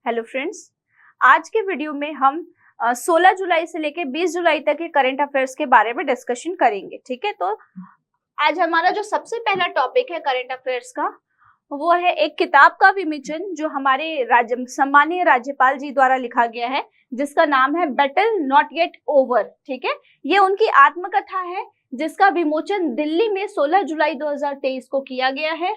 Hello friends, आज के video में हम 16 जुलाई से लेकर 20 जुलाई तक के करंट अफेयर्स के बारे में डिस्कशन करेंगे। ठीक है, तो आज हमारा जो सबसे पहला टॉपिक है करंट अफेयर्स का, वो है एक किताब का विमोचन जो हमारे सम्मानीय राज्यपाल जी द्वारा लिखा गया है, जिसका नाम है बैटल नॉट येट ओवर। ठीक है, ये उनकी आत्मकथा है जिसका विमोचन दिल्ली में 16 जुलाई 2023 को किया गया है।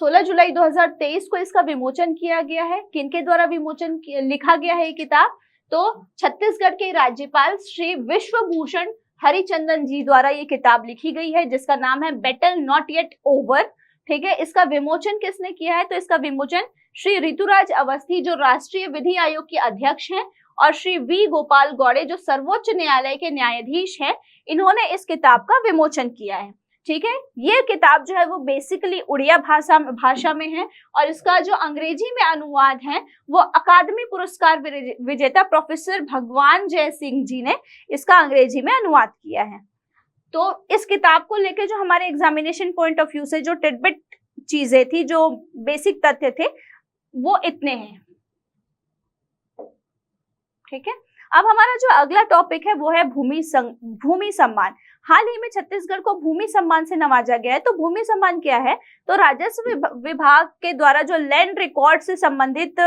16 जुलाई 2023 को इसका विमोचन किया गया है। किनके द्वारा लिखा गया है ये किताब? तो छत्तीसगढ़ के राज्यपाल श्री विश्वभूषण हरिचंदन जी द्वारा ये किताब लिखी गई है, जिसका नाम है बैटल नॉट येट ओवर। ठीक है, इसका विमोचन किसने किया है? तो इसका विमोचन श्री ऋतुराज अवस्थी जो राष्ट्रीय विधि आयोग के अध्यक्ष हैं, और श्री वी गोपाल गौड़े जो सर्वोच्च न्यायालय के न्यायाधीश हैं, इन्होंने इस किताब का विमोचन किया है। ठीक है, ये किताब जो है वो बेसिकली उड़िया भाषा में है, और इसका जो अंग्रेजी में अनुवाद है वो अकादमी पुरस्कार विजेता प्रोफेसर भगवान जय सिंह जी ने इसका अंग्रेजी में अनुवाद किया है। तो इस किताब को लेकर जो हमारे एग्जामिनेशन पॉइंट ऑफ व्यू से जो टिडबिट चीजें थी, जो बेसिक तथ्य थे, वो इतने हैं। ठीक है, अब हमारा जो अगला टॉपिक है वो है भूमि सम्मान। हाल ही में छत्तीसगढ़ को भूमि सम्मान से नवाजा गया है। तो भूमि सम्मान क्या है? तो राजस्व विभाग के द्वारा जो लैंड रिकॉर्ड से संबंधित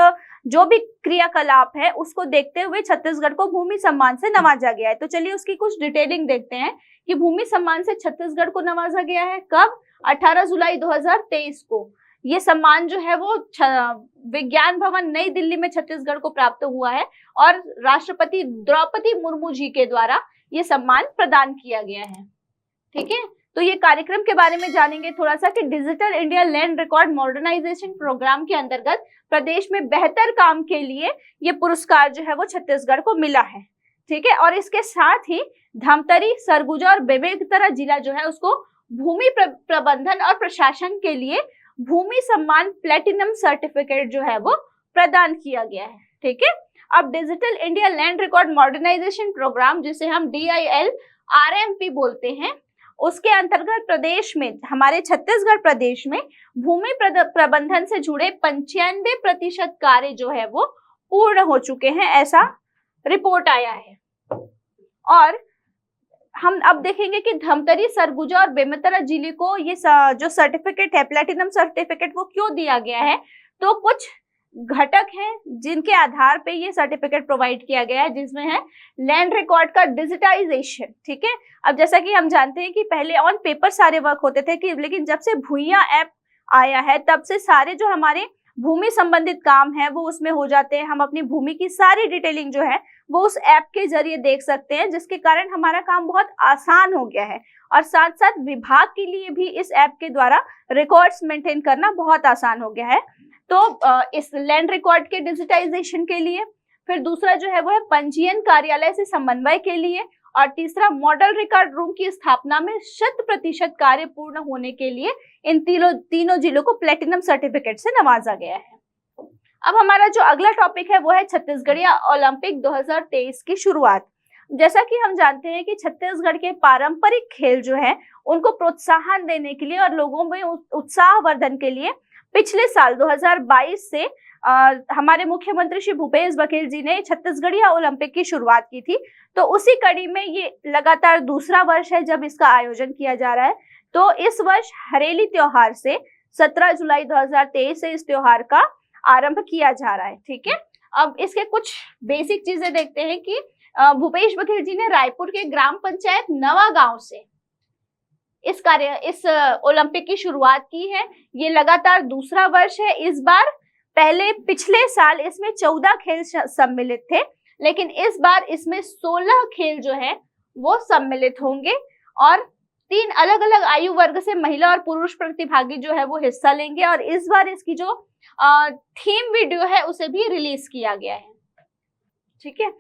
जो भी क्रियाकलाप है उसको देखते हुए छत्तीसगढ़ को भूमि सम्मान से नवाजा गया है। तो चलिए उसकी कुछ डिटेलिंग देखते हैं कि भूमि सम्मान से छत्तीसगढ़ को नवाजा गया है कब? 18 जुलाई 2023 को। ये सम्मान जो है वो विज्ञान भवन नई दिल्ली में छत्तीसगढ़ को प्राप्त हुआ है, और राष्ट्रपति द्रौपदी मुर्मू जी के द्वारा ये सम्मान प्रदान किया गया है। ठीक है, तो ये कार्यक्रम के बारे में जानेंगे थोड़ा सा कि digital India land record modernization programme के अंतर्गत प्रदेश में बेहतर काम के लिए ये पुरस्कार जो है वो छत्तीसगढ़ को मिला है। ठीक है, और इसके साथ ही धमतरी, सरगुजा और बेमेतरा जिला जो है उसको भूमि प्रबंधन और प्रशासन के लिए भूमि सम्मान प्लेटिनम सर्टिफिकेट जो है वो प्रदान किया गया है। ठीक है, अब digital India land record modernization programme, जिसे हम DILRMP बोलते हैं, उसके अंतर्गत प्रदेश में, हमारे छत्तीसगढ़ प्रदेश में भूमि प्रबंधन से जुड़े 95% कार्य जो है वो पूर्ण हो चुके हैं, ऐसा रिपोर्ट आया है। और हम अब देखेंगे कि धमतरी, सरगुजा और बेमेतरा जिले को ये जो सर्टिफिकेट है, प्लेटिनम सर्टिफिकेट, वो क्यों दिया गया है? तो कुछ घटक हैं जिनके आधार पे ये सर्टिफिकेट प्रोवाइड किया गया है, जिसमें है लैंड रिकॉर्ड का डिजिटाइजेशन। ठीक है, अब जैसा कि हम जानते हैं कि पहले ऑन पेपर सारे वर्क होते थे, लेकिन जब से भूइया ऐप आया है तब से सारे जो हमारे भूमि संबंधित काम है वो उसमें हो जाते हैं। हम अपनी भूमि की सारी डिटेलिंग जो है वो उस ऐप के जरिए देख सकते हैं, जिसके कारण हमारा काम बहुत आसान हो गया है, और साथ साथ विभाग के लिए भी इस ऐप के द्वारा रिकॉर्ड्स मेंटेन करना बहुत आसान हो गया है। तो इस लैंड रिकॉर्ड के डिजिटाइजेशन के लिए, फिर दूसरा जो है वो है पंजीयन कार्यालय से समन्वय के लिए, और तीसरा मॉडल रिकॉर्ड रूम की स्थापना में 100% कार्य पूर्ण होने के लिए इन तीनों जिलों को प्लेटिनम सर्टिफिकेट से नवाजा गया है। अब हमारा जो अगला टॉपिक है वो है छत्तीसगढ़िया ओलंपिक 2023 की शुरुआत। जैसा कि हम जानते हैं कि छत्तीसगढ़ के पारंपरिक खेल जो है उनको प्रोत्साहन देने के लिए और लोगों में उत्साहवर्धन के लिए पिछले साल 2022 से हमारे मुख्यमंत्री श्री भूपेश बघेल जी ने छत्तीसगढ़िया ओलंपिक की शुरुआत की थी। तो उसी कड़ी में ये लगातार दूसरा वर्ष है जब इसका आयोजन किया जा रहा है। तो इस वर्ष हरेली त्योहार से 17 जुलाई 2023 से इस त्योहार का आरंभ किया जा रहा है। ठीक है, अब इसके कुछ बेसिक चीजें देखते हैं कि भूपेश बघेल जी ने रायपुर के ग्राम पंचायत नवागांव से इस ओलंपिक की शुरुआत की है। ये लगातार दूसरा वर्ष है। इस बार पिछले साल इसमें 14 खेल सम्मिलित थे, लेकिन इस बार इसमें 16 खेल जो है वो सम्मिलित होंगे, और 3 अलग अलग आयु वर्ग से महिला और पुरुष प्रतिभागी जो है वो हिस्सा लेंगे। और इस बार इसकी जो थीम वीडियो है उसे भी रिलीज किया गया है। ठीक है,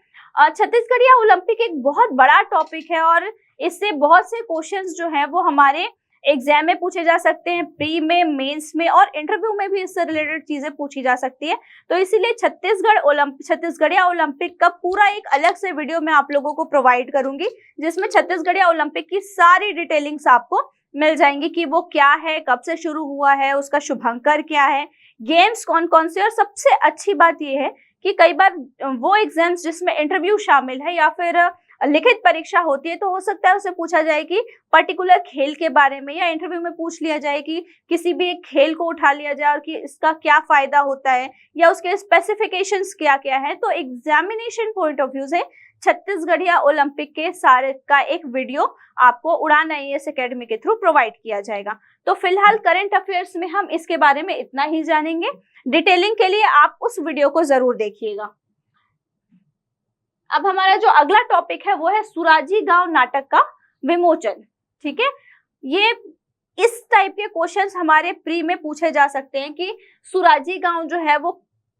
छत्तीसगढ़िया ओलंपिक एक बहुत बड़ा टॉपिक है, और इससे बहुत से क्वेश्चंस जो है वो हमारे एग्जाम में पूछे जा सकते हैं, प्री में, मेंस में और इंटरव्यू में भी इससे रिलेटेड चीजें पूछी जा सकती है। तो इसीलिए छत्तीसगढ़िया ओलंपिक का पूरा एक अलग से वीडियो मैं आप लोगों को प्रोवाइड करूंगी, जिसमें छत्तीसगढ़िया ओलंपिक की सारी डिटेलिंग्स आपको मिल जाएंगी कि वो क्या है, कब से शुरू हुआ है, उसका शुभंकर क्या है, गेम्स कौन कौन से। और सबसे अच्छी बात ये है कि कई बार वो एग्जाम्स जिसमें इंटरव्यू शामिल है या फिर लिखित परीक्षा होती है, तो हो सकता है उसे पूछा जाए कि पर्टिकुलर खेल के बारे में, या इंटरव्यू में पूछ लिया जाए कि किसी भी एक खेल को उठा लिया जाए और कि इसका क्या फायदा होता है या उसके स्पेसिफिकेशंस क्या क्या है। तो एग्जामिनेशन पॉइंट ऑफ व्यू से छत्तीसगढ़िया ओलंपिक के सारे का एक वीडियो आपको उड़ान IAS एकेडमी के थ्रू प्रोवाइड किया जाएगा। तो फिलहाल करंट अफेयर्स में हम इसके बारे में इतना ही जानेंगे। डिटेलिंग के लिए आप उस वीडियो को जरूर देखिएगा। अब हमारा जो अगला टॉपिक है वो है सुराजी गांव नाटक का विमोचन। ठीक है, ये इस टाइप के क्वेश्चंस हमारे प्री में पूछे जा सकते हैं कि सुराजी गांव जो है वो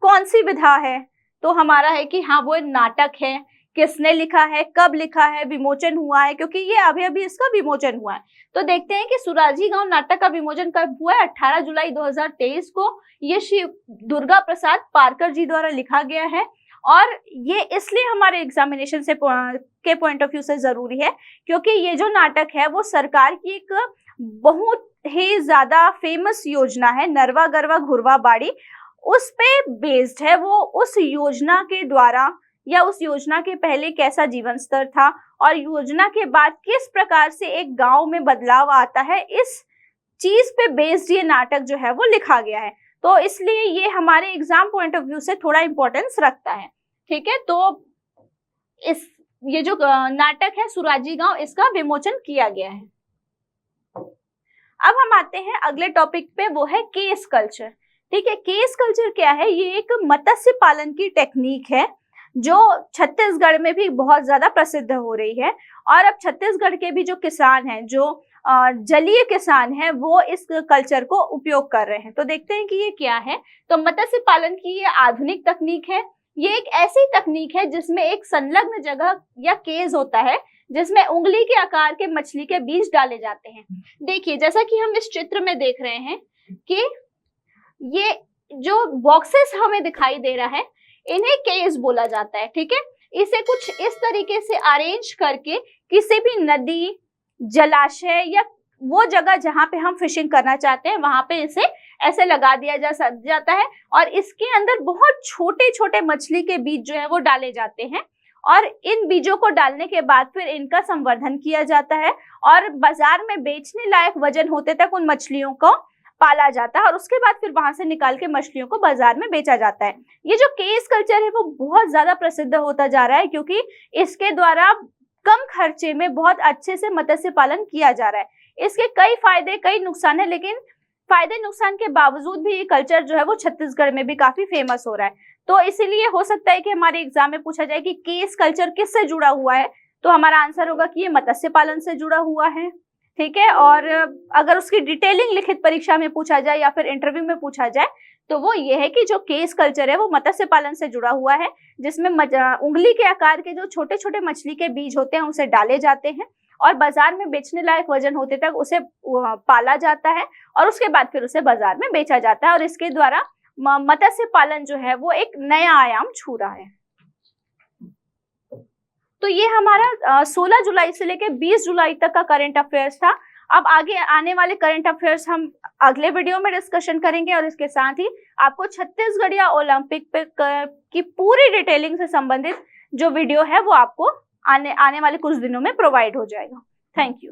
कौन सी विधा है। तो हमारा है कि हाँ वो नाटक है, किसने लिखा है, कब लिखा है, विमोचन हुआ है, क्योंकि ये अभी अभी इसका विमोचन हुआ है। तो देखते हैं कि सुराजी गांव नाटक का विमोचन कब हुआ है। 18 जुलाई 2023 को ये श्री दुर्गा प्रसाद पारकर जी द्वारा लिखा गया है। और ये इसलिए हमारे एग्जामिनेशन से के पॉइंट ऑफ व्यू से जरूरी है क्योंकि ये जो नाटक है वो सरकार की एक बहुत ही ज्यादा फेमस योजना है, नरवा गरवा घुरवा बाड़ी, उस पे बेस्ड है। वो उस योजना के द्वारा या उस योजना के पहले कैसा जीवन स्तर था और योजना के बाद किस प्रकार से एक गांव में बदलाव आता है, इस चीज पे बेस्ड ये नाटक जो है वो लिखा गया है। तो इसलिए ये हमारे एग्जाम पॉइंट ऑफ व्यू से थोड़ा इंपॉर्टेंस रखता है। ठीक है, तो ये जो नाटक है सुराजी गांव, इसका विमोचन किया गया है। अब हम आते हैं अगले टॉपिक पे, वो है केस कल्चर। ठीक है, केस कल्चर क्या है? ये एक मत्स्य पालन की टेक्निक है जो छत्तीसगढ़ में भी बहुत ज्यादा प्रसिद्ध हो रही है। और अब छत्तीसगढ़ के भी जो किसान हैं, जो जलीय किसान हैं, वो इस कल्चर को उपयोग कर रहे हैं। तो देखते हैं कि ये क्या है। तो मत्स्य पालन की ये आधुनिक तकनीक है। ये एक ऐसी तकनीक है जिसमें एक संलग्न जगह या केज होता है जिसमें उंगली के आकार के मछली के बीज डाले जाते हैं। देखिए, जैसा कि हम इस चित्र में देख रहे हैं कि ये जो बॉक्सेस हमें दिखाई दे रहा है, इन्हें केज बोला जाता है। ठीक है, इसे कुछ इस तरीके से अरेंज करके किसी भी नदी, जलाशय या वो जगह जहां पे हम फिशिंग करना चाहते हैं वहां पे इसे ऐसे लगा दिया जाता है और इसके अंदर बहुत छोटे छोटे मछली के बीज जो है वो डाले जाते हैं। और इन बीजों को डालने के बाद फिर इनका संवर्धन किया जाता है और बाजार में बेचने लायक वजन होते तक उन मछलियों को पाला जाता है और उसके बाद फिर वहां से निकाल के मछलियों को बाजार में बेचा जाता है। ये जो केस कल्चर है वो बहुत ज्यादा प्रसिद्ध होता जा रहा है क्योंकि इसके द्वारा कम खर्चे में बहुत अच्छे से मत्स्य पालन किया जा रहा है। इसके कई फायदे, कई नुकसान है, लेकिन फायदे नुकसान के बावजूद भी ये कल्चर जो है वो छत्तीसगढ़ में भी काफी फेमस हो रहा है। तो इसीलिए हो सकता है कि हमारे एग्जाम में पूछा जाए कि केस कल्चर किससे जुड़ा हुआ है, तो हमारा आंसर होगा कि ये मत्स्य पालन से जुड़ा हुआ है। ठीक है, और अगर उसकी डिटेलिंग लिखित परीक्षा में पूछा जाए या फिर इंटरव्यू में पूछा जाए तो वो ये है कि जो केस कल्चर है वो मत्स्य पालन से जुड़ा हुआ है, जिसमें उंगली के आकार के जो छोटे छोटे मछली के बीज होते हैं उसे डाले जाते हैं और बाजार में बेचने लायक वजन होते तक उसे पाला जाता है और उसके बाद फिर उसे बाजार में बेचा जाता है और इसके द्वारा मत्स्य पालन जो है वो एक नया आयाम छू रहा है। तो ये हमारा 16 जुलाई से लेकर 20 जुलाई तक का करंट अफेयर्स था। अब आगे आने वाले करंट अफेयर्स हम अगले वीडियो में डिस्कशन करेंगे और इसके साथ ही आपको छत्तीसगढ़िया ओलंपिक की पूरी डिटेलिंग से संबंधित जो वीडियो है वो आपको आने वाले कुछ दिनों में प्रोवाइड हो जाएगा। Thank you.